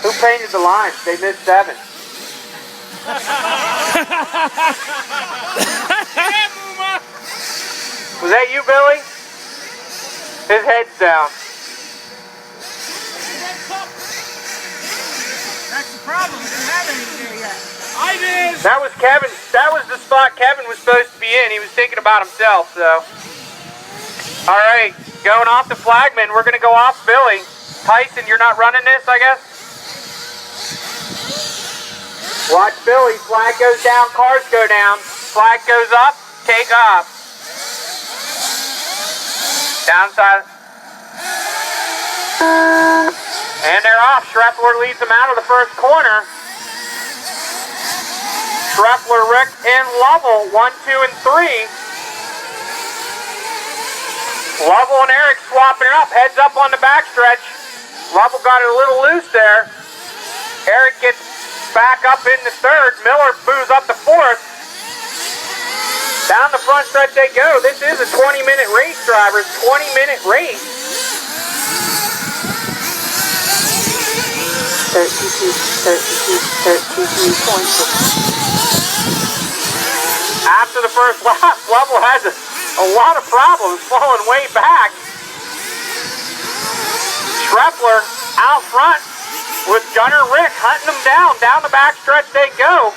Who painted the lines? They missed 7. Was that you, Billy? His head's down. That's the problem. We didn't have anything there yet. I did. That was Kevin. That was the spot Kevin was supposed to be in. He was thinking about himself, so. All right, going off the flagman. We're going to go off Billy. Tyson, you're not running this, I guess? Watch Billy. Flag goes down, cars go down. Flag goes up, take off. Downside. And they're off. Schreffler leads them out of the first corner. Schreffler, Rieck, and Lovell, 1, 2, and 3. Lovell and Eric swapping it up. Heads up on the backstretch. Lovell got it a little loose there. Eric gets back up in the third. Miller moves up to fourth. Down the front stretch they go. This is a 20-minute race, drivers. 20-minute race. 33.6. After the first lap, Lovell has a lot of problems, falling way back. Schreffler out front with Gunnar, Rieck hunting them down. Down the backstretch they go.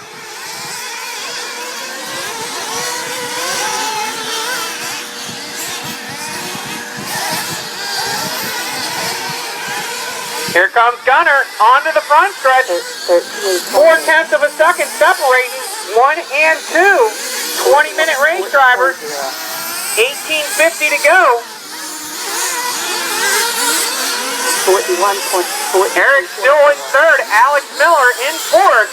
Here comes Gunnar onto the front stretch. 0.4 of a second separating 1 and 2. 20-minute race drivers. 18:50 to go. 41.4. Eric still in third. Alex Miller in fourth.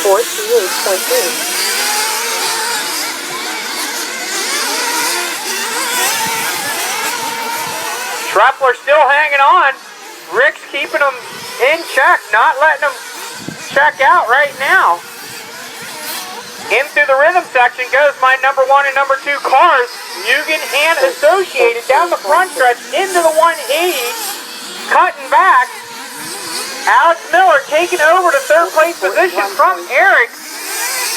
48.3. Schreffler still hanging on. Rieck's keeping them in check, not letting them check out right now. In through the rhythm section goes my number 1 and number 2 cars. Mugen and Associated down the front stretch into the 180. Cutting back. Alex Miller taking over to third place position from Eric.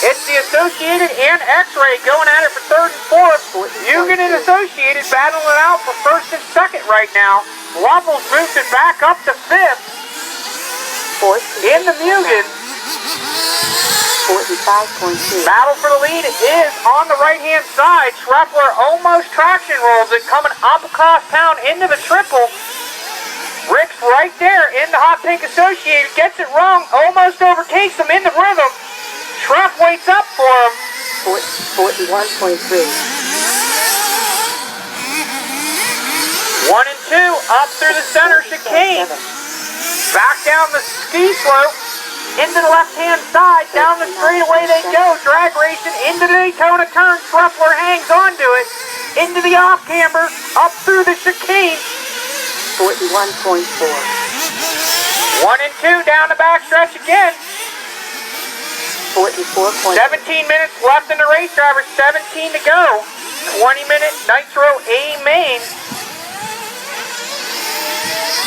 It's the Associated and X-Ray going at it for third and fourth. Mugen and Associated battling it out for first and second right now. Lovell's moved it back up to fifth. In the Mugen. 45.2. Battle for the lead is on the right-hand side. Schreffler almost traction rolls it, coming up across town into the triple. Rieck's right there in the hot pink Associated, gets it wrong, almost overtakes him in the rhythm. Schreff waits up for him. 41.3. 1 and 2 up through the center chicane. Back down the ski slope. Into the left-hand side, down the straightaway they go. Drag racing into the Daytona turn. Schreffler hangs onto it. Into the off-camber, up through the chicane. 41.4. 1 and 2 down the backstretch again. 44.4. 17 minutes left in the race, driver. 17 to go. 20-minute Nitro A main.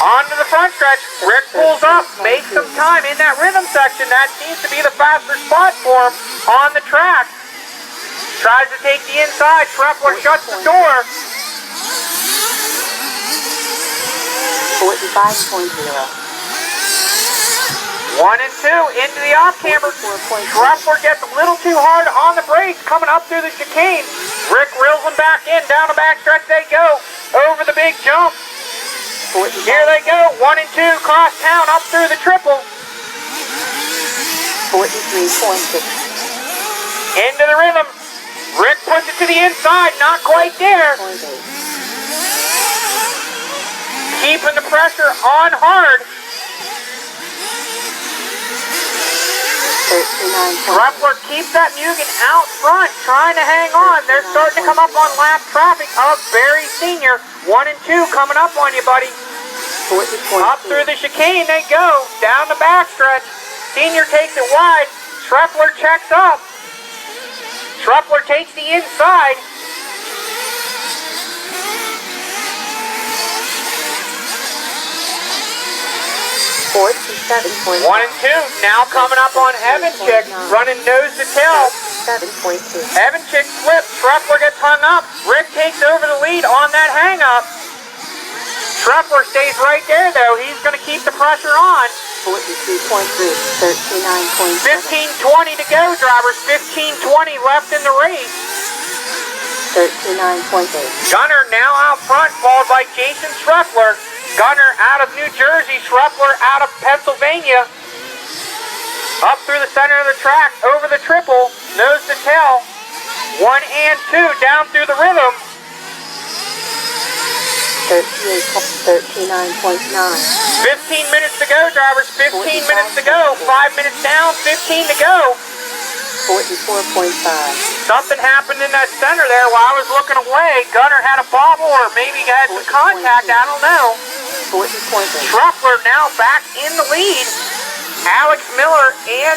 On to the front stretch. Rieck pulls up, makes some time in that rhythm section. That seems to be the faster spot for him on the track. Tries to take the inside. Schreffler shuts the door. 45.0. 1 and 2 into the off-camber. Schreffler gets a little too hard on the brakes coming up through the chicane. Rieck reels him back in. Down the backstretch they go. Over the big jump. Here they go, 1 and 2, cross town, up through the triple. 43.6. Into the rhythm. Rieck puts it to the inside, not quite there. Keeping the pressure on hard. 39. Schreffler keeps that Mugen out front, trying to hang on. They're starting to come up on lap traffic of Barry Sr. 1 and 2 coming up on you, buddy. 40.2. Up through the chicane they go, down the backstretch. Senior takes it wide. Schreffler checks up. Schreffler takes the inside. 47.9. 1 and 2. Now coming up on Evanchik, running nose to tail. 7.2. Evanchik slips. Schreffler gets hung up. Rieck takes over the lead on that hang up. Schreffler stays right there though. He's going to keep the pressure on. 42.3. 39.7. 15:20 to go, drivers. 15:20 left in the race. 39.8. Gunnar now out front, followed by Jason Schreffler. Gunnar out of New Jersey, Schreffler out of Pennsylvania. Up through the center of the track, over the triple, nose to tail. 1 and 2 down through the rhythm. 39.9. 15 minutes to go, drivers. 15 minutes to go. 5 minutes down, 15 to go. 44.5. Something happened in that center there while I was looking away. Gunnar had a bobble or maybe he had some contact, I don't know. 40.8. Schreffler now back in the lead. Alex Miller and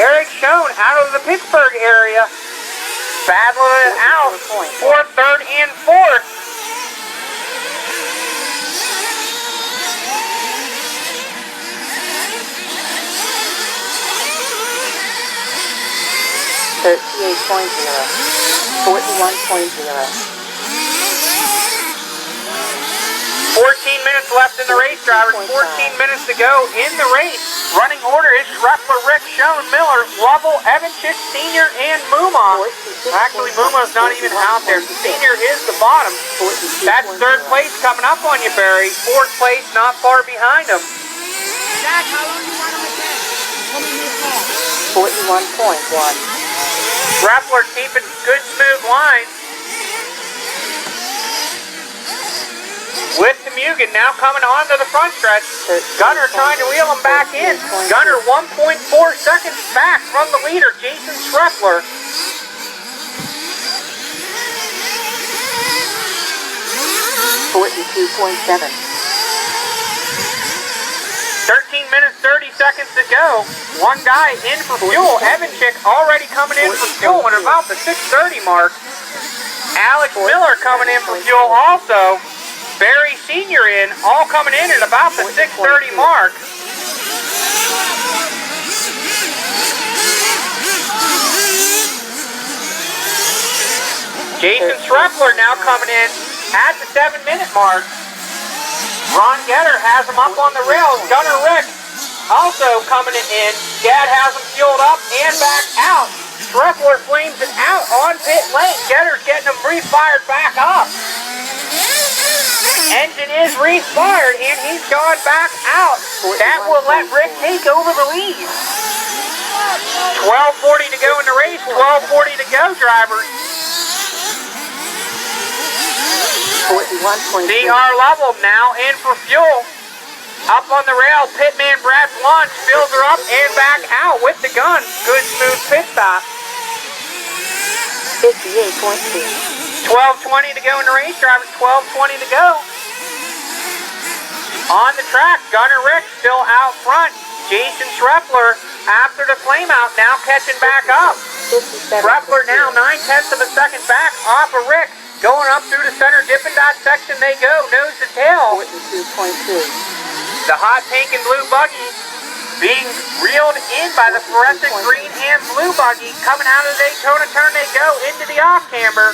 Eric Schoen out of the Pittsburgh area. Battling it out for third and fourth. $38.0. 41.0. 14 minutes left in the race, drivers. 14 minutes to go in the race. Running order is Schreffler, Rieck, Schoen, Miller, Lovell, Evanchik, Senior, and Muma. Actually, Muma's not even out there. Senior is the bottom. That's third place coming up on you, Barry. Fourth place not far behind him. Jack, how long you want him to take? Come in this call. 41.1. Schreffler keeping good, smooth lines. With the Mugen now coming onto the front stretch. Gunnar trying to wheel him back in. Gunnar 1.4 seconds back from the leader, Jason Schreffler. $42.7. 13 minutes, 30 seconds to go. One guy in for fuel. Evanchik already coming in for fuel at about the 6:30 mark. Alex Miller coming in for fuel also. Barry Senior in, all coming in at about the 6:30 mark. Jason Schreffler now coming in at the 7-minute mark. Ron Getter has him up on the rails. Gunnar Rieck also coming in. Gad has him fueled up and back out. Schreffler flames it out on pit lane. Getter's getting him refired back up. Engine is refired and he's gone back out. That will let Rieck take over the lead. 12:40 to go in the race. 12:40 to go, drivers. 41.3. CR Lovell now in for fuel. Up on the rail, pitman Brad Blanche fills her up and back out with the gun. Good smooth pit stop. 58.2. 12:20 to go in the race, drivers. 12:20 to go. On the track, Gunnar Rieck still out front. Jason Schreffler after the flame out, now catching back up. Schreffler now 9/10 of a second back off of Rieck. Going up through the center dipping dot section they go, nose to tail. 42.2. The hot pink and blue buggy being reeled in by the fluorescent green and blue buggy. Coming out of the Daytona turn they go into the off camber.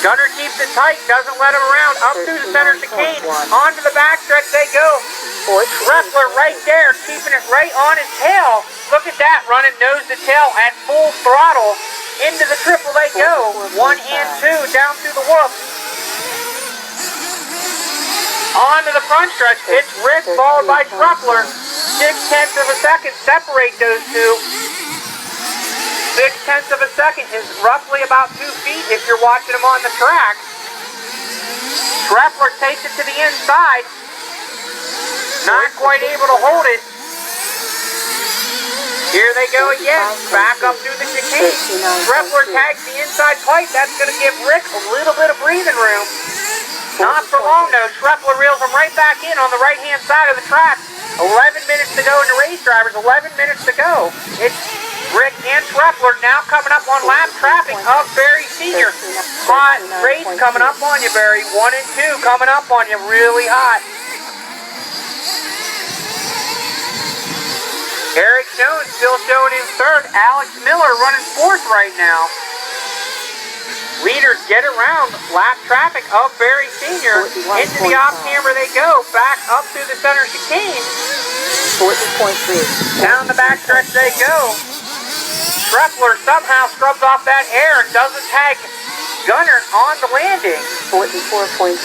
Gunnar keeps it tight, doesn't let him around. Up through the center chicane, onto the backstretch they go. Schreffler right there, keeping it right on his tail. Look at that, running nose to tail at full throttle. Into the triple they go. 1 and 2 down through the whoop. On to the front stretch. It's Rieck followed by Schreffler. 6/10 of a second separate those two. 6/10 of a second is roughly about 2 feet if you're watching them on the track. Schreffler takes it to the inside. Not quite able to hold it. Here they go again, back up through the chicane. Schreffler tags the inside pipe. That's going to give Rieck a little bit of breathing room. Not for long though. Schreffler reels him right back in on the right-hand side of the track. 11 minutes to go in the race, drivers. 11 minutes to go. It's Rieck and Schreffler now coming up on lap traffic of Barry Senior. Hot race coming up on you, Barry. 1 and 2 coming up on you, really hot. Eric Jones still showing in third. Alex Miller running fourth right now. Leaders get around lap traffic of Barry Sr. Into the off-camber they go. Back up through the center chicane. 40.3. Down the backstretch they go. Schreffler somehow scrubs off that air and doesn't tag Gunnar on the landing. 44.4.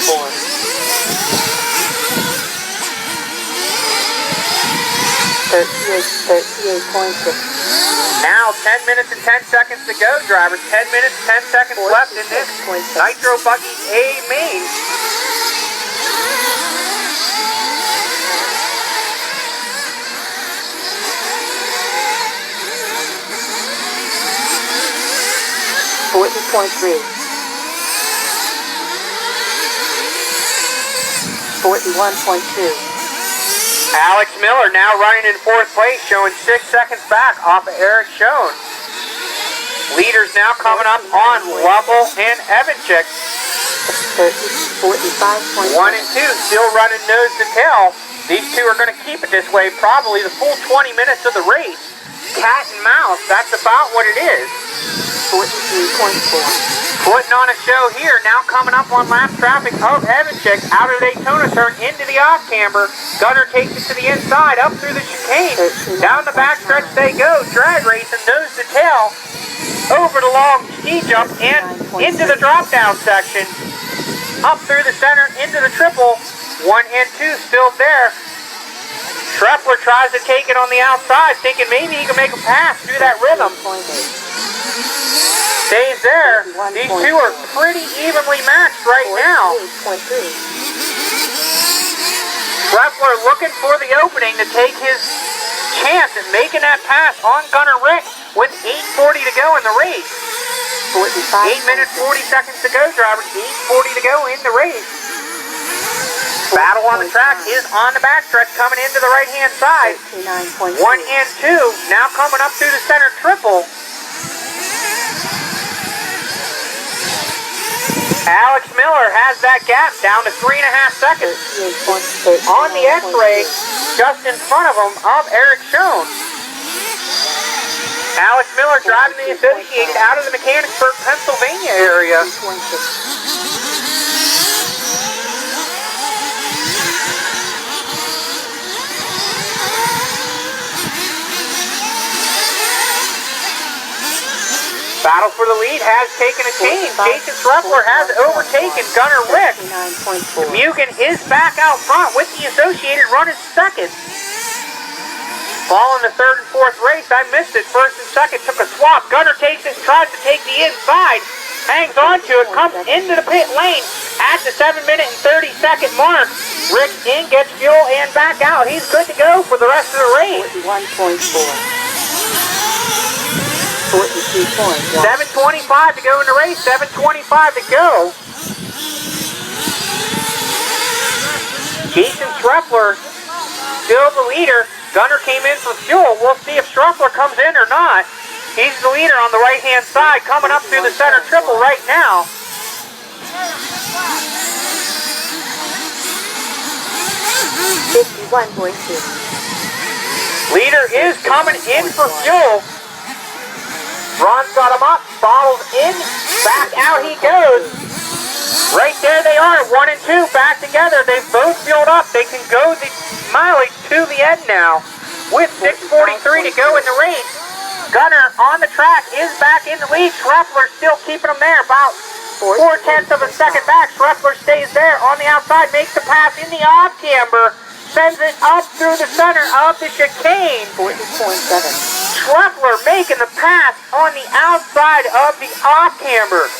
38.6. Now 10 minutes and 10 seconds to go, drivers. 10 minutes, 10 seconds left in this Nitro Buggy A main. .3. 41.2. Alex Miller now running in fourth place, showing 6 seconds back off of Eric Schoen. Leaders now coming up on Lovell and Evanchik. 45.1. 1 and 2 still running nose to tail. These two are going to keep it this way probably the full 20 minutes of the race. Cat and mouse, that's about what it is. 43.4. Putting on a show here, now coming up on lap traffic of Evanchik, out of Daytona turn into the off-camber. Gunnar takes it to the inside, up through the chicane. Down the backstretch they go, drag racing, nose to tail, over the long ski jump and into the drop-down section. Up through the center, into the triple. 1 and 2 still there. Schreffler tries to take it on the outside, thinking maybe he can make a pass through that rhythm. Stays there. These two are pretty evenly matched right now. Schreffler looking for the opening to take his chance at making that pass on Gunnar Rieck with 8:40 to go in the race. 8 minutes, 40 seconds to go, drivers. 8:40 to go in the race. Battle on the track is on the backstretch coming into the right-hand side. 1 and 2 now coming up through the center triple. Alex Miller has that gap down to 3.5 seconds. On the X-ray, just in front of him, of Eric Schoen. Alex Miller driving the Associated out of the Mechanicsburg, Pennsylvania area. Battle for the lead has taken a change. Jason Schreffler has overtaken Gunnar Rieck. Mugen is back out front with the Associated running second. Following the third and fourth race, I missed it. First and second took a swap. Gunnar takes it and tries to take the inside. Hangs onto it, comes into the pit lane at the 7-minute and 30-second mark. Rieck in, gets fuel, and back out. He's good to go for the rest of the race. 41.4. 7:25 to go in the race, 7:25 to go. Jason Schreffler still the leader. Gunnar came in for fuel. We'll see if Schreffler comes in or not. He's the leader on the right-hand side, coming up through the center triple right now. Leader is coming in for fuel. Ron's got him up, bottles in, back out he goes. Right there they are, 1 and 2 back together. They've both fueled up. They can go the mileage to the end now with 6:43 to go in the race. Gunnar on the track is back in the lead. Schreffler still keeping him there, about 4/10 of a second back. Schreffler stays there on the outside, makes the pass in the off-camber, sends it up through the center of the chicane. 40.7. Schreffler making the pass on the outside of the off-camber.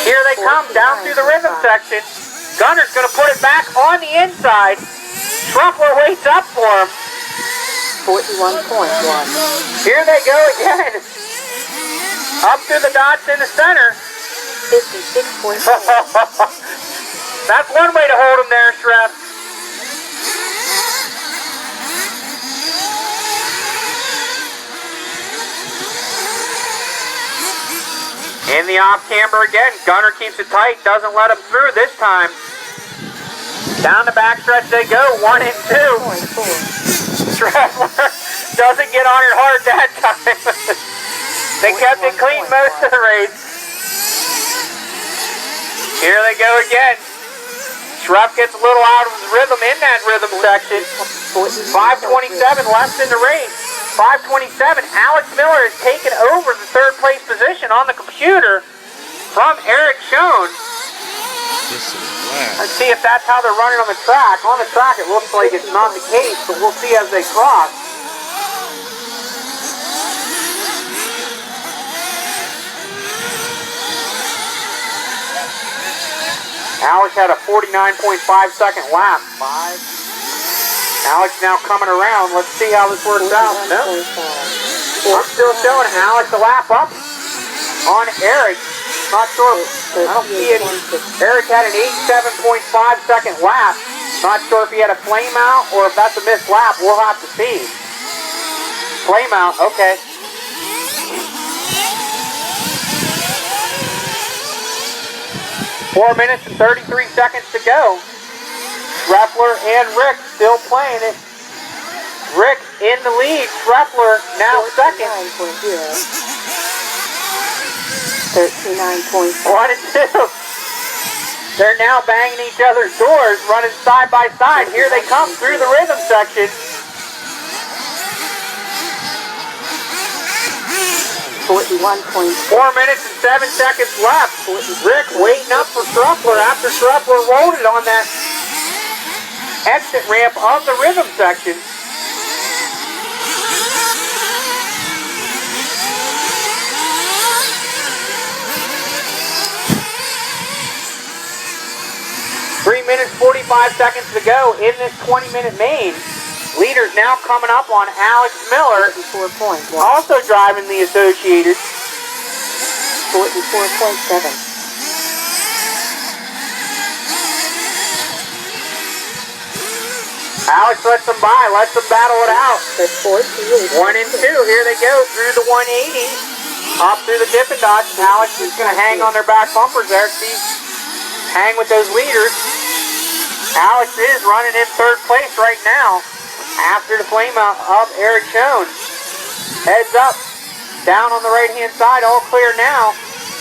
Here they come down through the rhythm section. Gunnar's going to put it back on the inside. Schreffler waits up for him. 41.1. Here they go again. Up through the dots in the center. 56.4. That's one way to hold him there, Schreff. In the off-camber again. Gunnar keeps it tight, doesn't let him through this time. Down the backstretch they go, 1 and 2. 2.4. Schreffler doesn't get on it hard that time. They kept it clean most of the race. Here they go again. Schreffler gets a little out of his rhythm in that rhythm section. 5:27 left in the race. 5:27. Alex Miller has taken over the third place position on the computer from Eric Schoen. Let's see if that's how they're running on the track. On the track it looks like it's not the case, but we'll see as they cross. Alex had a 49.5 second lap. Alex now coming around. Let's see how this works out. No. I'm still showing Alex a lap up on Eric. Not sure. I don't see it. Eric had an 87.5 second lap. Not sure if he had a flame out or if that's a missed lap. We'll have to see. Flame out. Okay. Four minutes and 33 seconds to go. Schreffler and Rieck still playing it. Rieck in the lead. Schreffler now second. 39.4. 1 and 2. They're now banging each other's doors, running side by side. Here they come through the rhythm section. 41.4. 4 minutes and 7 seconds left. Rieck waiting up for Schreffler after Schreffler rolled it on that exit ramp of the rhythm section. Three minutes, 45 seconds to go in this 20-minute main. Leaders now coming up on Alex Miller, 4 points. also driving the Associated. 44.7. Alex lets them by, lets them battle it out. 48. 1 and 2, here they go through the 180, up through the Dippin' Dots. Alex is going to hang on their back bumpers there, see, hang with those leaders. Alex is running in third place right now after the flame out of Eric Schoen. Heads up, down on the right-hand side, all clear now.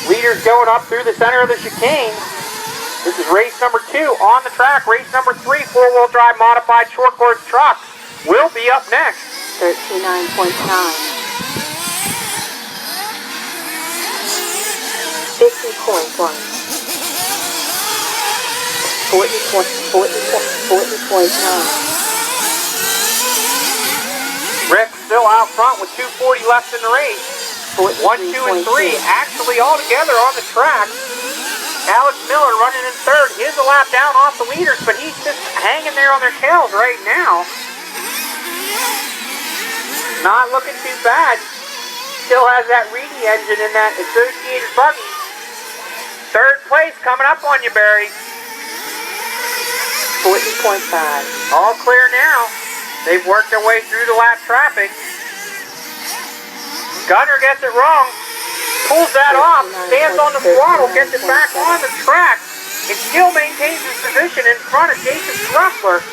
Leaders going up through the center of the chicane. This is race number 2 on the track. Race number 3, four-wheel drive modified short course truck will be up next. 39.9. 50.1. 40.9. Rieck still out front with 2:40 left in the race. 1, 2, and 3 actually all together on the track. Alex Miller running in third. He is a lap down off the leaders, but he's just hanging there on their tails right now. Not looking too bad. Still has that Rieck engine in that Associated Buggy. Third place coming up on you, Barry. 40.5. All clear now. They've worked their way through the lap traffic. Gunnar gets it wrong. Pulls that off, stands on the throttle, gets it back on the track, and still maintains his position in front of Jason Schreffler.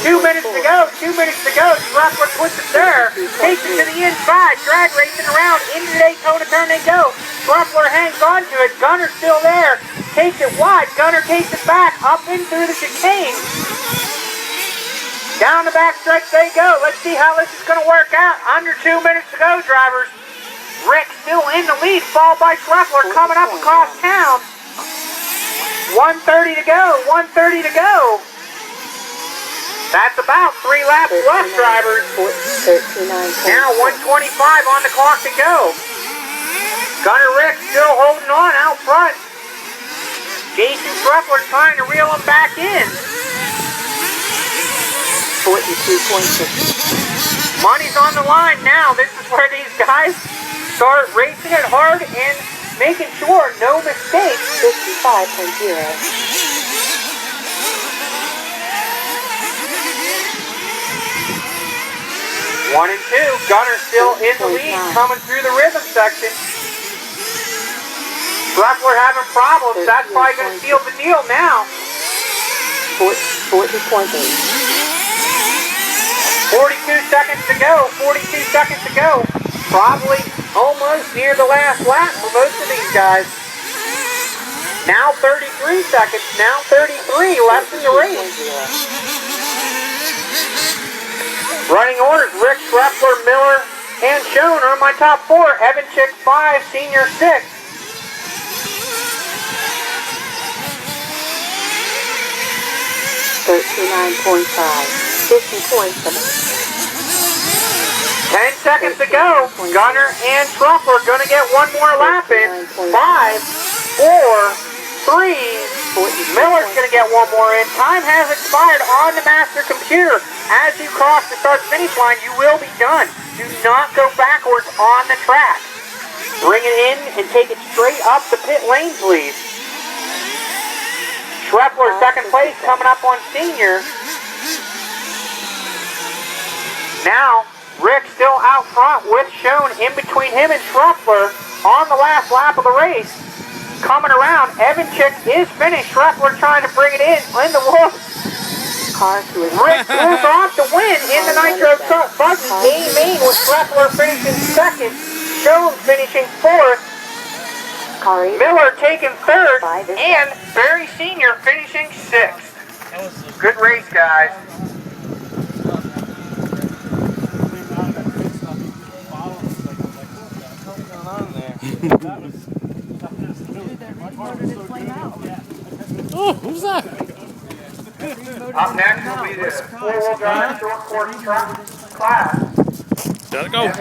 2 minutes to go, 2 minutes to go. Schreffler puts it there, takes it to the inside, drag racing around, into the Daytona turn they go. Schreffler hangs on to it, Gunnar's still there, takes it wide, Gunnar takes it back, up in through the chicane. Down the backstretch they go. Let's see how this is going to work out. Under 2 minutes to go, drivers. Rieck still in the lead, followed by Schreffler coming up across town. 1:30 to go, 1:30 to go. That's about 3 laps left, drivers. Now 1:25 on the clock to go. Gunnar Rieck still holding on out front. Jason Schreffler trying to reel him back in. 42.6. Money's on the line now. This is where these guys start racing it hard and making sure no mistakes. 55.0. 1 and 2. Gunnar still in the lead, coming through the rhythm section. Schreffler having problems. That's probably going to seal the deal now. 40.8. 42 seconds to go. 42 seconds to go. Probably almost near the last lap for most of these guys. Now 33 seconds. Now 33 left in the race. Running orders, Rieck, Schreffler, Miller, and Schoen are my top 4. Evan Chick 5, Senior 6. $39.5. 50.7. 10 seconds to go. Gunnar and Schreffler are going to get one more lap in. 5, 4, 3. Miller's going to get one more in. Time has expired on the master computer. As you cross the start-finish line, you will be done. Do not go backwards on the track. Bring it in and take it straight up the pit lane, please. Schreffler, second place, coming up on Senior. Now, Rieck still out front with Schoen in between him and Schreffler on the last lap of the race. Coming around, Evan Chick is finished. Schreffler trying to bring it in the wall. Rieck moves off to win in the Nitro truck. Buggy A-Main with Schreffler finishing second. Schoen finishing fourth. Miller taking third. And Barry Sr. finishing sixth. Good race, guys. Oh, who's that? Up next will be the four-wheel drive short course truck class. Gotta go.